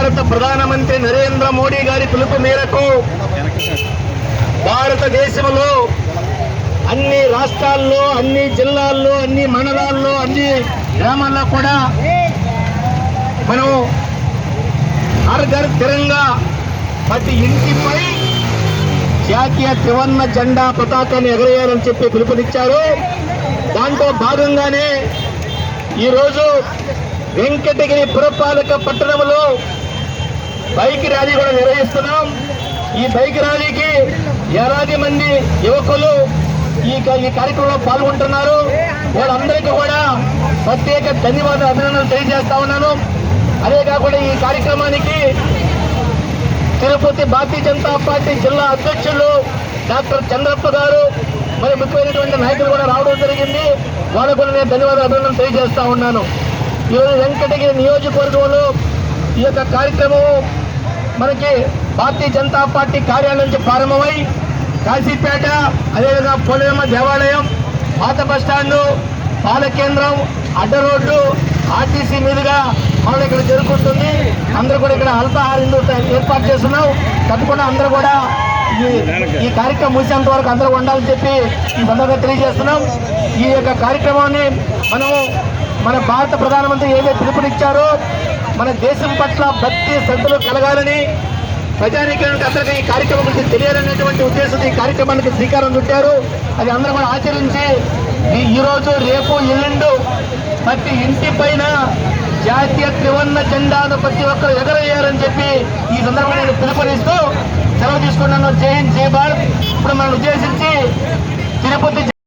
భారత ప్రధానమంత్రి నరేంద్ర మోడీ గారి పిలుపు మేరకు భారతదేశంలో అన్ని రాష్ట్రాల్లో, అన్ని జిల్లాల్లో, అన్ని మండలాల్లో, అన్ని గ్రామాల్లో కూడా మనం హర్ ఘర్ తిరంగా ప్రతి ఇంటిపై జాతీయ త్రివర్ణ జెండా పతాకాన్ని ఎగరేయాలని చెప్పి పిలుపునిచ్చారు. దాంట్లో భాగంగానే ఈరోజు వెంకటగిరి పురపాలక పట్టణంలో బైక్ ర్యాలీ కూడా నిర్వహిస్తున్నాం. ఈ బైక్ ర్యాలీకి 50 మంది యువకులు ఈ కార్యక్రమంలో పాల్గొంటున్నారు. వాళ్ళందరికీ కూడా ప్రత్యేక ధన్యవాదాలు, అభినందనలు తెలియజేస్తా ఉన్నాను. అదే కాకుండా ఈ కార్యక్రమానికి తిరుపతి భారతీయ జనతా పార్టీ జిల్లా అధ్యక్షులు డాక్టర్ చంద్రప్ప గారు మరి ముఖ్యమైనటువంటి నాయకులు కూడా రావడం జరిగింది. వాళ్ళకు కూడా నేను ధన్యవాదాలు, అభినందనలు తెలియజేస్తా ఉన్నాను. ఈరోజు వెంకటగిరి నియోజకవర్గంలో ఈ యొక్క కార్యక్రమం మనకి భారతీయ జనతా పార్టీ కార్యాలయం నుంచి ప్రారంభమై కాశీపేట, అదేవిధంగా పోలేరమ్మ దేవాలయం, పాత బస్టాండు, పాల కేంద్రం, అడ్డ రోడ్డు, ఆర్టీసీ మీదుగా మనం ఇక్కడ జరుగుతుంది. అందరూ కూడా ఇక్కడ అల్పాహారం ఏర్పాటు చేస్తున్నాం. తప్పకుండా అందరూ కూడా ఈ కార్యక్రమం ముగిసేంత వరకు అందరూ ఉండాలని చెప్పి ఈ సందర్భంగా తెలియజేస్తున్నాం. ఈ యొక్క కార్యక్రమాన్ని మనము మన భారత ప్రధానమంత్రి ఏదైతే పిలుపునిచ్చారో మన దేశం పట్ల భక్తి శ్రద్ధలు కలగాలని, ప్రజానీకానికి అందరికీ ఈ కార్యక్రమం గురించి తెలియాలనేటువంటి ఉద్దేశంతో ఈ కార్యక్రమానికి శ్రీకారం చుట్టారు. అది అందరూ కూడా ఆచరించి ఈరోజు, రేపు, ఎల్లుండు ప్రతి ఇంటి పైన జాతీయ త్రివర్ణ జెండాను ప్రతి ఒక్కరు ఎగరేయాలని చెప్పి ఈ సందర్భంగా నేను పిలుపునిస్తూ సెలవు తీసుకున్నాను. జై హింద్, జై భారత్. ఇప్పుడు మనం ఉద్దేశించి తిరుపతి